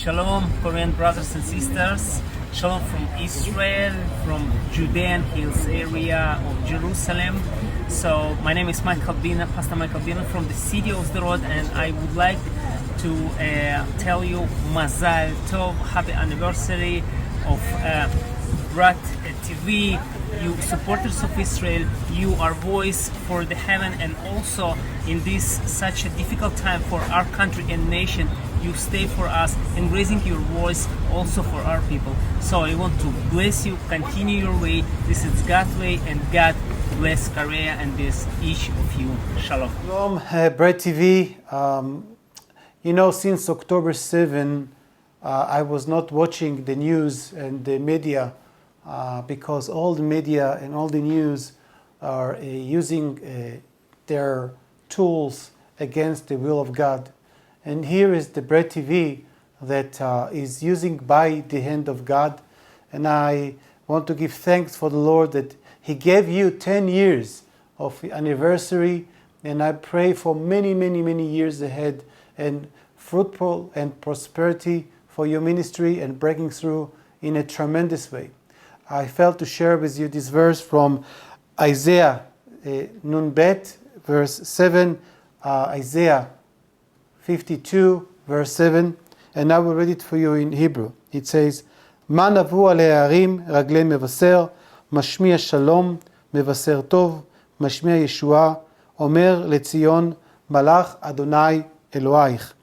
Shalom, Korean brothers and sisters. Shalom from Israel, from Judean Hills area of Jerusalem. So my name is Michael Bina, Pastor Michael Bina from the city of Sderot, and I would like to tell you Mazal Tov, happy anniversary of Brat TV. You supporters of Israel, you are voice for the heaven, and also in this such a difficult time for our country and nation, you stay for us and raising your voice also for our people. So I want to bless you, continue your way. This is God's way, and God bless Korea and this each of you. Shalom. Shalom, Bread TV. You know, since October 7, I was not watching the news and the media because all the media and all the news are using their tools against the will of God. And here is the Bread TV that is using by the hand of God. And I want to give thanks for the Lord that He gave you 10 years of anniversary. And I pray for many, many, many years ahead and fruitful and prosperity for your ministry and breaking through in a tremendous way. I felt to share with you this verse from Isaiah Nun Bet, verse 7, Isaiah 52, verse 7, and I will read it for you in Hebrew. It says, מה נבוא על ההרים רגלי מבשר, משמיע שלום, מבשר טוב, משמיע ישועה, אומר לציון, מלאך אדוני אלוהיך.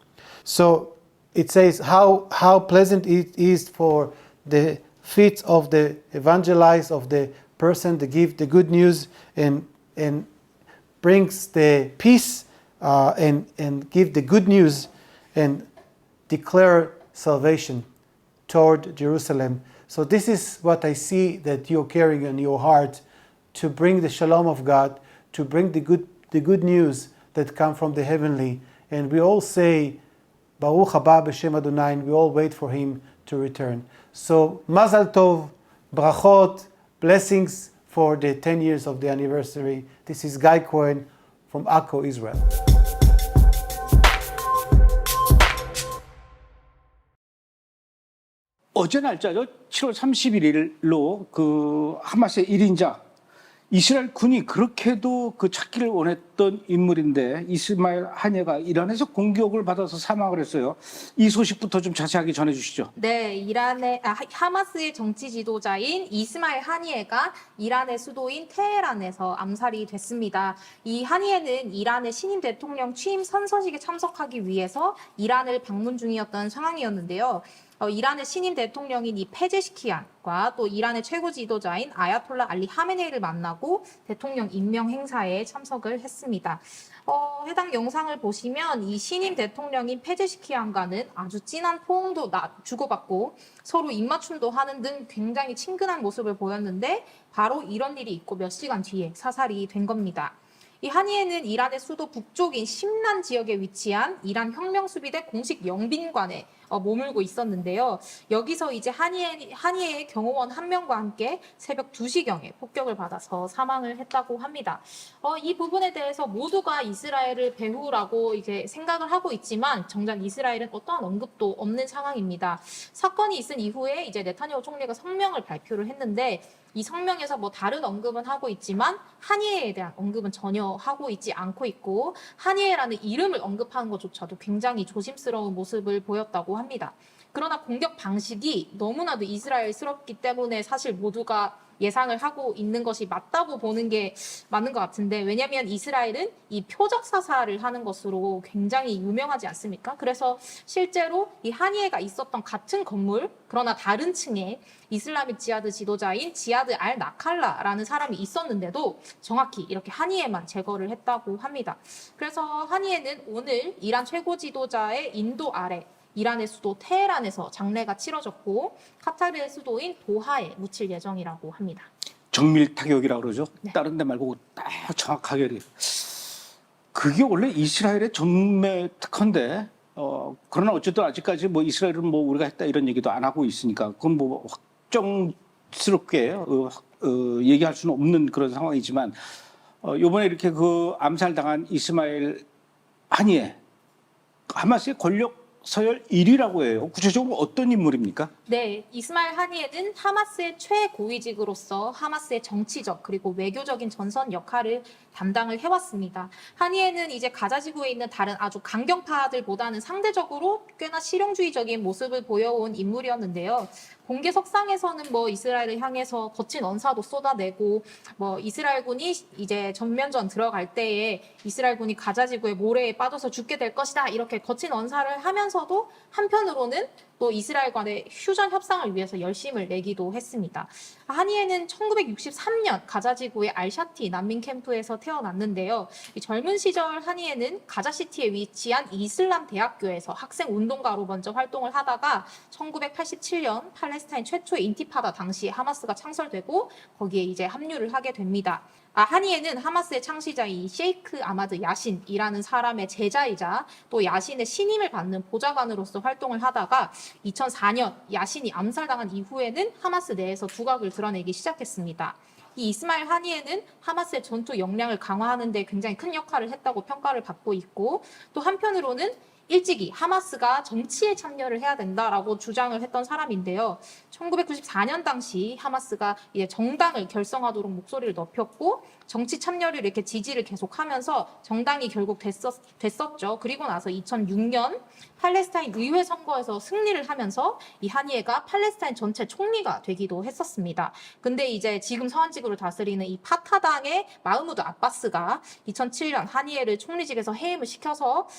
So it says how pleasant it is for the feet of the evangelist, of the person to give the good news and brings the peace and give the good news and declare salvation toward Jerusalem. So this is what I see that you're carrying in your heart, to bring the shalom of God, to bring the good news that come from the heavenly. And we all say, Baruch haba b'shem Adonai, and we all wait for Him to return. So Mazal Tov, brachot, blessings for the 10 years of the anniversary. This is Guy Cohen from Akko, Israel. 어제 날짜죠. 7월 31일로 그 하마스의 1인자 이스라엘 군이 그렇게도 그 찾기를 원했던 인물인데 이스마일 하니에가 이란에서 공격을 받아서 사망을 했어요. 이 소식부터 좀 자세하게 전해 주시죠. 네, 하마스의 정치 지도자인 이스마일 하니에가 이란의 수도인 테헤란에서 암살이 됐습니다. 이 하니에는 이란의 신임 대통령 취임 선서식에 참석하기 위해서 이란을 방문 중이었던 상황이었는데요. 이란의 신임 대통령인 이 페제시키안과 또 이란의 최고 지도자인 아야톨라 알리 하메네이를 만나고 대통령 임명 행사에 참석을 했습니다. 해당 영상을 보시면 이 신임 대통령인 페제시키안과는 아주 진한 포옹도 주고받고 서로 입맞춤도 하는 등 굉장히 친근한 모습을 보였는데 바로 이런 일이 있고 몇 시간 뒤에 사살이 된 겁니다. 이 하니에는 이란의 수도 북쪽인 심란 지역에 위치한 이란 혁명수비대 공식 영빈관에 머물고 있었는데요. 여기서 이제 하니에의 경호원 한 명과 함께 새벽 2시경에 폭격을 받아서 사망을 했다고 합니다. 이 부분에 대해서 모두가 이스라엘을 배후라고 이제 생각을 하고 있지만 정작 이스라엘은 어떠한 언급도 없는 상황입니다. 사건이 있은 이후에 이제 네타냐후 총리가 성명을 발표를 했는데 이 성명에서 뭐 다른 언급은 하고 있지만 하니에에 대한 언급은 전혀 하고 있지 않고 있고 하니에라는 이름을 언급하는 것조차도 굉장히 조심스러운 모습을 보였다고 합니다. 그러나 공격 방식이 너무나도 이스라엘스럽기 때문에 사실 모두가 예상을 하고 있는 것이 맞다고 보는 게 맞는 것 같은데, 왜냐하면 이스라엘은 이 표적 사살을 하는 것으로 굉장히 유명하지 않습니까? 그래서 실제로 이 하니에가 있었던 같은 건물 그러나 다른 층에 이슬라믹 지하드 지도자인 지하드 알 나칼라라는 사람이 있었는데도 정확히 이렇게 하니에만 제거를 했다고 합니다. 그래서 하니에는 오늘 이란 최고 지도자의 인도 아래 이란의 수도 테헤란에서 장례가 치러졌고 카타르의 수도인 도하에 묻힐 예정이라고 합니다. 정밀 타격이라고 그러죠. 네. 다른 데 말고 딱 정확하게. 그게 원래 이스라엘의 전매 특허인데 그러나 어쨌든 아직까지 뭐 이스라엘은 뭐 우리가 했다 이런 얘기도 안 하고 있으니까 그건 뭐 확정스럽게 얘기할 수는 없는 그런 상황이지만 이번에 이렇게 그 암살당한 이스마일 하니에 하마스의 권력 서열 1위라고 해요. 구체적으로 어떤 인물입니까? 네, 이스마일 하니에는 하마스의 최고위직으로서 하마스의 정치적 그리고 외교적인 전선 역할을 담당을 해왔습니다. 하니에는 이제 가자 지구에 있는 다른 아주 강경파들보다는 상대적으로 꽤나 실용주의적인 모습을 보여온 인물이었는데요. 공개석상에서는 뭐 이스라엘을 향해서 거친 언사도 쏟아내고 뭐 이스라엘군이 이제 전면전 들어갈 때에 이스라엘군이 가자 지구의 모래에 빠져서 죽게 될 것이다 이렇게 거친 언사를 하면서도 한편으로는 또 이스라엘과의 휴전 협상을 위해서 열심을 내기도 했습니다. 하니에는 1963년 가자 지구의 알샤티 난민 캠프에서 태어났는데요. 이 젊은 시절 하니에는 가자시티에 위치한 이슬람 대학교에서 학생 운동가로 먼저 활동을 하다가 1987년 팔레스타인 최초의 인티파다 당시 하마스가 창설되고 거기에 이제 합류를 하게 됩니다. 하니에는 하마스의 창시자인 셰이크 아마드 야신이라는 사람의 제자이자 또 야신의 신임을 받는 보좌관으로서 활동을 하다가 2004년 야신이 암살당한 이후에는 하마스 내에서 두각을 드러내기 시작했습니다. 이 이스마일 하니에는 하마스의 전투 역량을 강화하는 데 굉장히 큰 역할을 했다고 평가를 받고 있고 또 한편으로는 일찍이 하마스가 정치에 참여를 해야 된다라고 주장을 했던 사람인데요. 1994년 당시 하마스가 이제 정당을 결성하도록 목소리를 높였고 정치 참여를 이렇게 지지를 계속하면서 정당이 결국 됐었죠. 그리고 나서 2006년 팔레스타인 의회 선거에서 승리를 하면서 이 하니에가 팔레스타인 전체 총리가 되기도 했었습니다. 근데 이제 지금 서한지구를 다스리는 이 파타당의 마흐무드 아바스가 2007년 하니에를 총리직에서 해임을 시켜서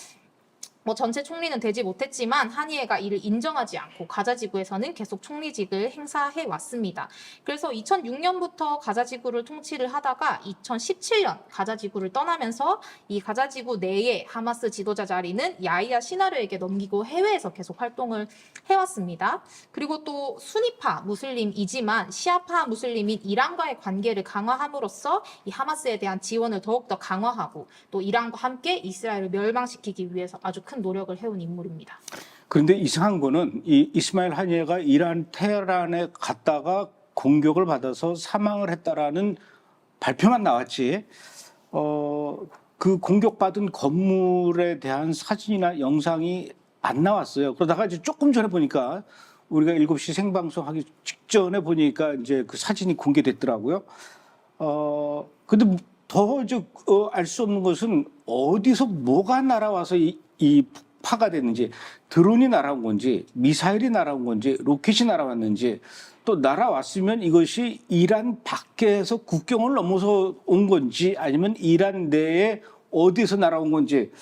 뭐 전체 총리는 되지 못했지만 하니에가 이를 인정하지 않고 가자 지구에서는 계속 총리직을 행사해 왔습니다. 그래서 2006년부터 가자 지구를 통치를 하다가 2017년 가자 지구를 떠나면서 이 가자 지구 내에 하마스 지도자 자리는 야히야 시나르에게 넘기고 해외에서 계속 활동을 해왔습니다. 그리고 또 수니파 무슬림이지만 시아파 무슬림인 이란과의 관계를 강화함으로써 이 하마스에 대한 지원을 더욱더 강화하고 또 이란과 함께 이스라엘을 멸망시키기 위해서 아주 큰 노력을 해온 인물입니다. 그런데 이상한 거는 이 이스마일 하니에가 이란 테헤란에 갔다가 공격을 받아서 사망을 했다라는 발표만 나왔지 그 공격받은 건물에 대한 사진이나 영상이 안 나왔어요. 그러다가 이제 조금 전에 보니까 우리가 7시 생방송 하기 직전에 보니까 이제 그 사진이 공개됐더라고요. 근데 더 이제 알 수 없는 것은 어디서 뭐가 날아와서 이 파가 됐는지, 드론이 날아온 건지, 미사일이 날아온 건지, 로켓이 날아왔는지, 또 날아왔으면 이것이 이란 밖에서 국경을 넘어서 온 건지 아니면 이란 내에 어디에서 날아온 건지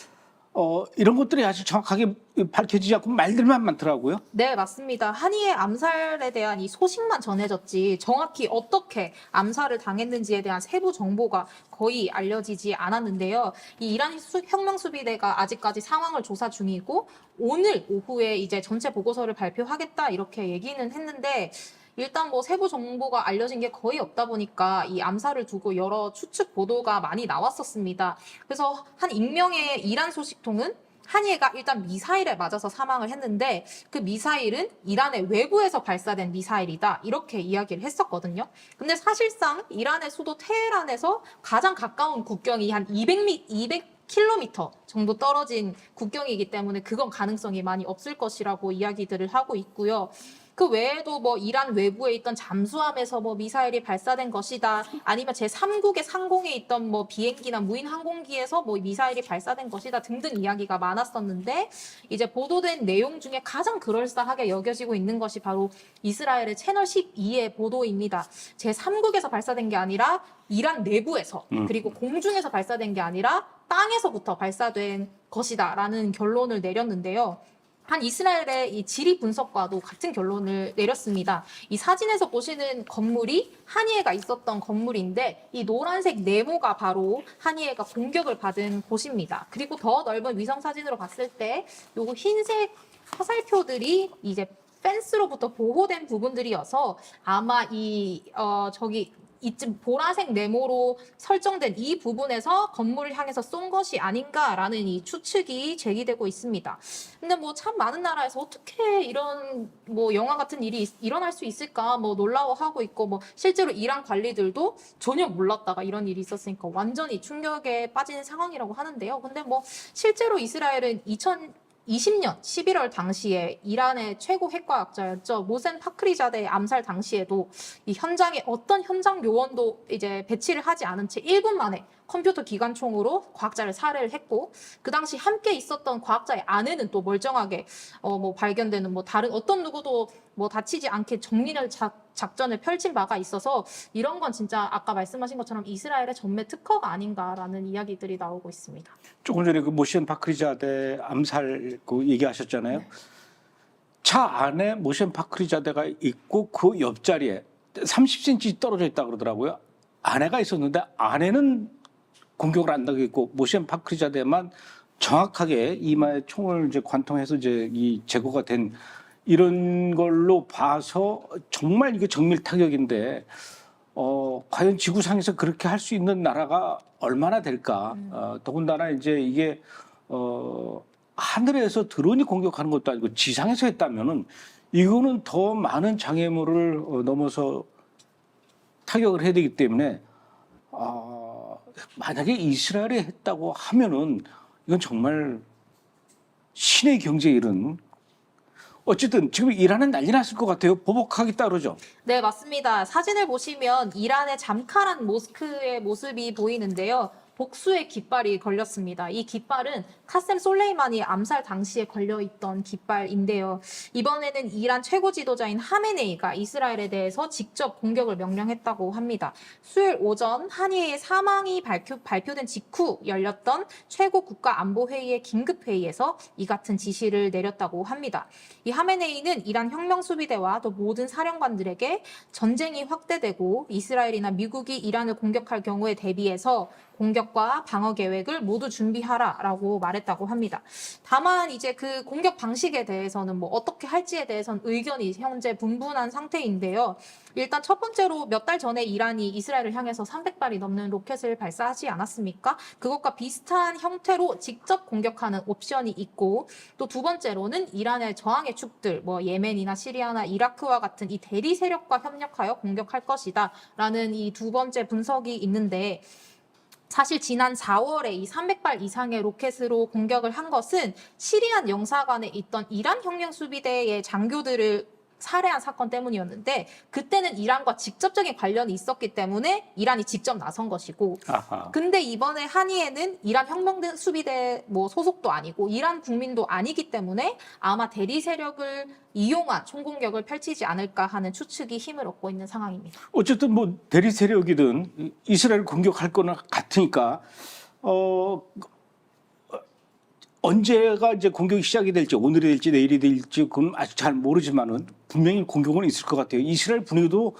이런 것들이 아직 정확하게 밝혀지지 않고 말들만 많더라고요. 네, 맞습니다. 한이의 암살에 대한 이 소식만 전해졌지 정확히 어떻게 암살을 당했는지에 대한 세부 정보가 거의 알려지지 않았는데요. 이 이란 혁명수비대가 아직까지 상황을 조사 중이고 오늘 오후에 이제 전체 보고서를 발표하겠다 이렇게 얘기는 했는데 일단 뭐 세부 정보가 알려진 게 거의 없다 보니까 이 암살을 두고 여러 추측 보도가 많이 나왔었습니다. 그래서 한 익명의 이란 소식통은 하니에가 일단 미사일에 맞아서 사망을 했는데 그 미사일은 이란의 외부에서 발사된 미사일이다 이렇게 이야기를 했었거든요. 근데 사실상 이란의 수도 테헤란에서 가장 가까운 국경이 한 200km 정도 떨어진 국경이기 때문에 그건 가능성이 많이 없을 것이라고 이야기들을 하고 있고요. 그 외에도 뭐 이란 외부에 있던 잠수함에서 뭐 미사일이 발사된 것이다. 아니면 제3국의 상공에 있던 뭐 비행기나 무인 항공기에서 뭐 미사일이 발사된 것이다 등등 이야기가 많았었는데 이제 보도된 내용 중에 가장 그럴싸하게 여겨지고 있는 것이 바로 이스라엘의 채널 12의 보도입니다. 제3국에서 발사된 게 아니라 이란 내부에서 그리고 공중에서 발사된 게 아니라 땅에서부터 발사된 것이다라는 결론을 내렸는데요. 한 이스라엘의 이 지리 분석과도 같은 결론을 내렸습니다. 이 사진에서 보시는 건물이 하니에가 있었던 건물인데 이 노란색 네모가 바로 하니에가 공격을 받은 곳입니다. 그리고 더 넓은 위성 사진으로 봤을 때 요거 흰색 화살표들이 이제 펜스로부터 보호된 부분들이어서 아마 이쯤 보라색 네모로 설정된 이 부분에서 건물을 향해서 쏜 것이 아닌가라는 이 추측이 제기되고 있습니다. 근데 뭐 참 많은 나라에서 어떻게 이런 뭐 영화 같은 일이 일어날 수 있을까 뭐 놀라워하고 있고 뭐 실제로 이란 관리들도 전혀 몰랐다가 이런 일이 있었으니까 완전히 충격에 빠지는 상황이라고 하는데요. 근데 뭐 실제로 이스라엘은 2020년 11월 당시에 이란의 최고 핵과학자였죠. 모센 파크리자데의 암살 당시에도 이 현장에 어떤 현장 요원도 이제 배치를 하지 않은 채 1분 만에 컴퓨터 기관총으로 과학자를 살해를 했고, 그 당시 함께 있었던 과학자의 아내는 또 멀쩡하게 뭐 발견되는 뭐 다른 어떤 누구도 뭐 다치지 않게 정밀한 작전을 펼친 바가 있어서 이런 건 진짜 아까 말씀하신 것처럼 이스라엘의 전매 특허가 아닌가라는 이야기들이 나오고 있습니다. 조금 전에 그 모션 파크리자데 암살 그 얘기하셨잖아요. 네. 차 안에 모션 파크리자데가 있고 그 옆자리에 30cm 떨어져 있다 그러더라고요. 아내가 있었는데 아내는 공격을 안 당했고 모션 파크리자데만 정확하게 이마에 총을 이제 관통해서 이제 이 제거가 된 이런 걸로 봐서 정말 이게 정밀 타격인데 과연 지구상에서 그렇게 할 수 있는 나라가 얼마나 될까? 더군다나 이제 이게 하늘에서 드론이 공격하는 것도 아니고 지상에서 했다면은 이거는 더 많은 장애물을 넘어서 타격을 해야 되기 때문에 만약에 이스라엘이 했다고 하면은 이건 정말 신의 경제에 이른, 어쨌든 지금 이란은 난리 났을 것 같아요. 보복하겠다 그러죠. 네, 맞습니다. 사진을 보시면 이란의 잠칼한 모스크의 모습이 보이는데요. 복수의 깃발이 걸렸습니다. 이 깃발은 카셈 솔레이마니 암살 당시에 걸려있던 깃발인데요. 이번에는 이란 최고 지도자인 하메네이가 이스라엘에 대해서 직접 공격을 명령했다고 합니다. 수요일 오전 한이의 사망이 발표된 직후 열렸던 최고 국가안보회의의 긴급회의에서 이 같은 지시를 내렸다고 합니다. 이 하메네이는 이란 혁명수비대와 또 모든 사령관들에게 전쟁이 확대되고 이스라엘이나 미국이 이란을 공격할 경우에 대비해서 공격과 방어 계획을 모두 준비하라라고 말했다고 합니다. 다만 이제 그 공격 방식에 대해서는 뭐 어떻게 할지에 대해서는 의견이 현재 분분한 상태인데요. 일단 첫 번째로 몇 달 전에 이란이 이스라엘을 향해서 300발이 넘는 로켓을 발사하지 않았습니까? 그것과 비슷한 형태로 직접 공격하는 옵션이 있고, 또 두 번째로는 이란의 저항의 축들, 뭐 예멘이나 시리아나 이라크와 같은 이 대리 세력과 협력하여 공격할 것이다라는 이 두 번째 분석이 있는데, 사실 지난 4월에 이 300발 이상의 로켓으로 공격을 한 것은 시리안 영사관에 있던 이란 혁명수비대의 장교들을 살해한 사건 때문이었는데, 그때는 이란과 직접적인 관련이 있었기 때문에 이란이 직접 나선 것이고, 근데 이번에 한이에는 이란 혁명수비대 뭐 소속도 아니고 이란 국민도 아니기 때문에 아마 대리 세력을 이용한 총공격을 펼치지 않을까 하는 추측이 힘을 얻고 있는 상황입니다. 어쨌든 뭐 대리 세력이든 이스라엘 공격할 거나 같으니까 언제가 이제 공격이 시작이 될지, 오늘이 될지 내일이 될지 그건 아직 잘 모르지만은 분명히 공격은 있을 것 같아요. 이스라엘 분위기도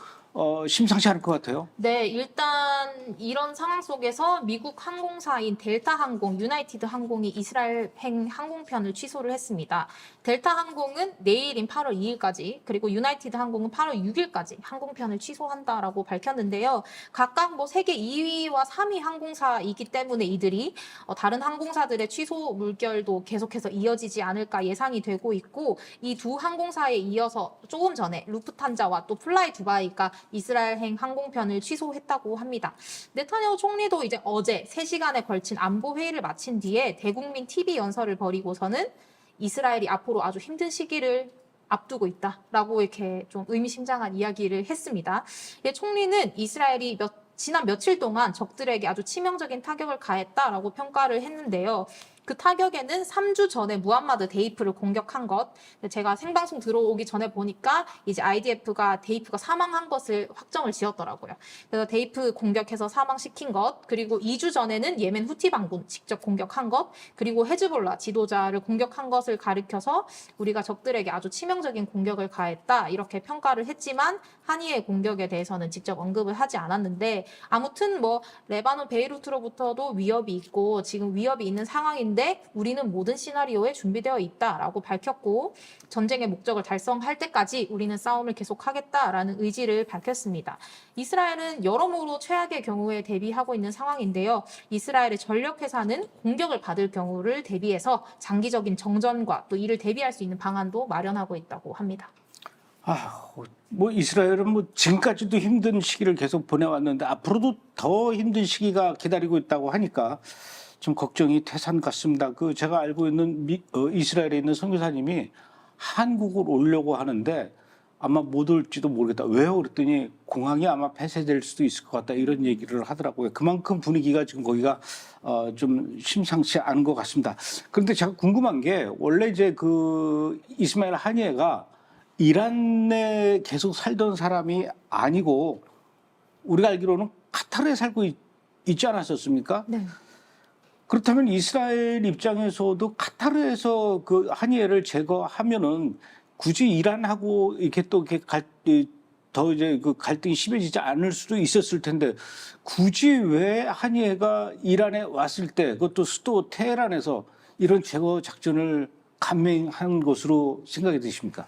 심상치 않을 것 같아요. 네, 일단 이런 상황 속에서 미국 항공사인 델타 항공, 유나이티드 항공이 이스라엘 행 항공편을 취소를 했습니다. 델타 항공은 내일인 8월 2일까지, 그리고 유나이티드 항공은 8월 6일까지 항공편을 취소한다라고 밝혔는데요. 각각 뭐 세계 2위와 3위 항공사이기 때문에 이들이 다른 항공사들의 취소 물결도 계속해서 이어지지 않을까 예상이 되고 있고, 이 두 항공사에 이어서 조금 전에 루프탄자와 또 플라이 두바이가 이스라엘행 항공편을 취소했다고 합니다. 네타냐후 총리도 이제 어제 3시간에 걸친 안보 회의를 마친 뒤에 대국민 TV 연설을 벌이고서는 이스라엘이 앞으로 아주 힘든 시기를 앞두고 있다라고 이렇게 좀 의미심장한 이야기를 했습니다. 총리는 이스라엘이 지난 며칠 동안 적들에게 아주 치명적인 타격을 가했다라고 평가를 했는데요. 그 타격에는 3주 전에 무함마드 데이프를 공격한 것, 제가 생방송 들어오기 전에 보니까 이제 IDF가 데이프가 사망한 것을 확정을 지었더라고요. 그래서 데이프 공격해서 사망시킨 것, 그리고 2주 전에는 예멘 후티 반군 직접 공격한 것, 그리고 헤즈볼라 지도자를 공격한 것을 가리켜서 우리가 적들에게 아주 치명적인 공격을 가했다 이렇게 평가를 했지만 한이의 공격에 대해서는 직접 언급을 하지 않았는데, 아무튼 뭐 레바논 베이루트로부터도 위협이 있고 지금 위협이 있는 상황인데 우리는 모든 시나리오에 준비되어 있다라고 밝혔고, 전쟁의 목적을 달성할 때까지 우리는 싸움을 계속하겠다라는 의지를 밝혔습니다. 이스라엘은 여러모로 최악의 경우에 대비하고 있는 상황인데요. 이스라엘의 전력회사는 공격을 받을 경우를 대비해서 장기적인 정전과 또 이를 대비할 수 있는 방안도 마련하고 있다고 합니다. 뭐 이스라엘은 뭐 지금까지도 힘든 시기를 계속 보내왔는데 앞으로도 더 힘든 시기가 기다리고 있다고 하니까 좀 걱정이 태산 같습니다. 그 제가 알고 있는 이스라엘에 있는 선교사님이 한국을 오려고 하는데 아마 못 올지도 모르겠다. 왜요? 그랬더니 공항이 아마 폐쇄될 수도 있을 것 같다. 이런 얘기를 하더라고요. 그만큼 분위기가 지금 거기가 좀 심상치 않은 것 같습니다. 그런데 제가 궁금한 게 원래 이제 그 이스마일 하니에가 이란에 계속 살던 사람이 아니고 우리가 알기로는 카타르에 살고 있지 않았었습니까? 네. 그렇다면 이스라엘 입장에서도 카타르에서 그 하니에를 제거하면은 굳이 이란하고 이렇게 또 이렇게 더 이제 그 갈등이 심해지지 않을 수도 있었을 텐데 굳이 왜 하니에가 이란에 왔을 때 그것도 수도 테헤란에서 이런 제거 작전을 감행한 것으로 생각이 드십니까?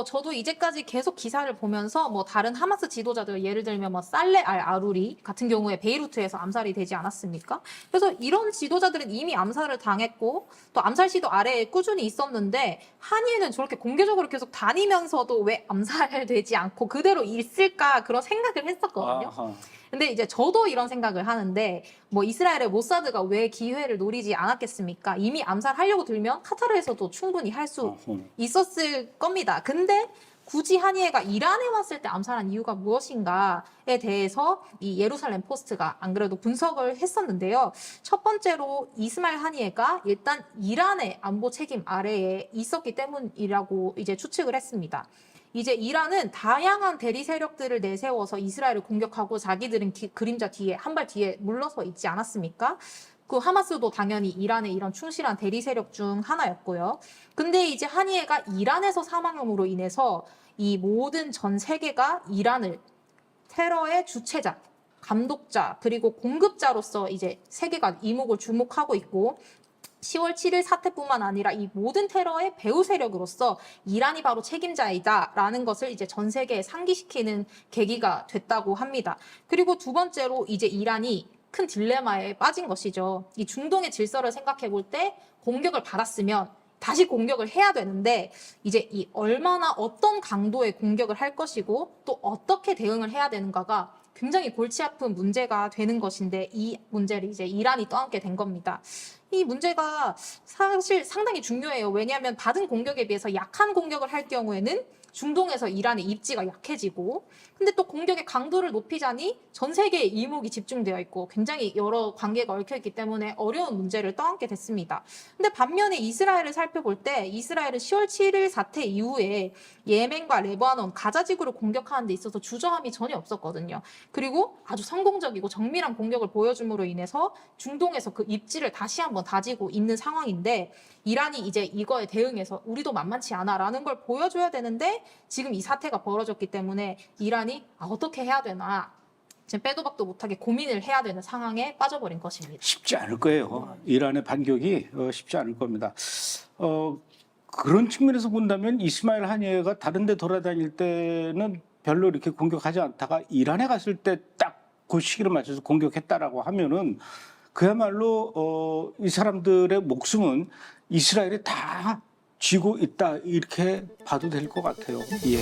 저도 이제까지 계속 기사를 보면서 뭐 다른 하마스 지도자들 예를 들면 뭐 살레 알 아루리 같은 경우에 베이루트에서 암살이 되지 않았습니까? 그래서 이런 지도자들은 이미 암살을 당했고 또 암살 시도 아래에 꾸준히 있었는데 한이에는 저렇게 공개적으로 계속 다니면서도 왜 암살되지 않고 그대로 있을까 그런 생각을 했었거든요. 아하. 근데 이제 저도 이런 생각을 하는데 뭐 이스라엘의 모사드가 왜 기회를 노리지 않았겠습니까? 이미 암살하려고 들면 카타르에서도 충분히 할 수 있었을 겁니다. 근데 굳이 하니에가 이란에 왔을 때 암살한 이유가 무엇인가에 대해서 이 예루살렘 포스트가 안 그래도 분석을 했었는데요. 첫 번째로 이스마일 하니에가 일단 이란의 안보 책임 아래에 있었기 때문이라고 이제 추측을 했습니다. 이제 이란은 다양한 대리 세력들을 내세워서 이스라엘을 공격하고 자기들은 그림자 뒤에 한 발 뒤에 물러서 있지 않았습니까? 그 하마스도 당연히 이란의 이런 충실한 대리 세력 중 하나였고요. 근데 이제 하니에가 이란에서 사망함으로 인해서 이 모든 전 세계가 이란을 테러의 주체자, 감독자, 그리고 공급자로서 이제 세계가 이목을 주목하고 있고 10월 7일 사태뿐만 아니라 이 모든 테러의 배후 세력으로서 이란이 바로 책임자이다라는 것을 이제 전 세계에 상기시키는 계기가 됐다고 합니다. 그리고 두 번째로 이제 이란이 큰 딜레마에 빠진 것이죠. 이 중동의 질서를 생각해 볼 때 공격을 받았으면 다시 공격을 해야 되는데 이제 이 얼마나 어떤 강도의 공격을 할 것이고 또 어떻게 대응을 해야 되는가가 굉장히 골치 아픈 문제가 되는 것인데 이 문제를 이제 이란이 떠안게 된 겁니다. 이 문제가 사실 상당히 중요해요. 왜냐하면 받은 공격에 비해서 약한 공격을 할 경우에는 중동에서 이란의 입지가 약해지고 근데 또 공격의 강도를 높이자니 전 세계의 이목이 집중되어 있고 굉장히 여러 관계가 얽혀있기 때문에 어려운 문제를 떠안게 됐습니다. 근데 반면에 이스라엘을 살펴볼 때 이스라엘은 10월 7일 사태 이후에 예멘과 레바논, 가자지구를 공격하는 데 있어서 주저함이 전혀 없었거든요. 그리고 아주 성공적이고 정밀한 공격을 보여줌으로 인해서 중동에서 그 입지를 다시 한번 다지고 있는 상황인데 이란이 이제 이거에 대응해서 우리도 만만치 않아라는 걸 보여줘야 되는데 지금 이 사태가 벌어졌기 때문에 이란이 어떻게 해야 되나 지금 빼도 박도 못하게 고민을 해야 되는 상황에 빠져버린 것입니다. 쉽지 않을 거예요. 이란의 반격이 쉽지 않을 겁니다. 그런 측면에서 본다면 이스마일 하니에가 다른 데 돌아다닐 때는 별로 이렇게 공격하지 않다가 이란에 갔을 때 딱 그 시기를 맞춰서 공격했다라고 하면은 그야말로 이 사람들의 목숨은 이스라엘이 다 쥐고 있다 이렇게 봐도 될 것 같아요. 예.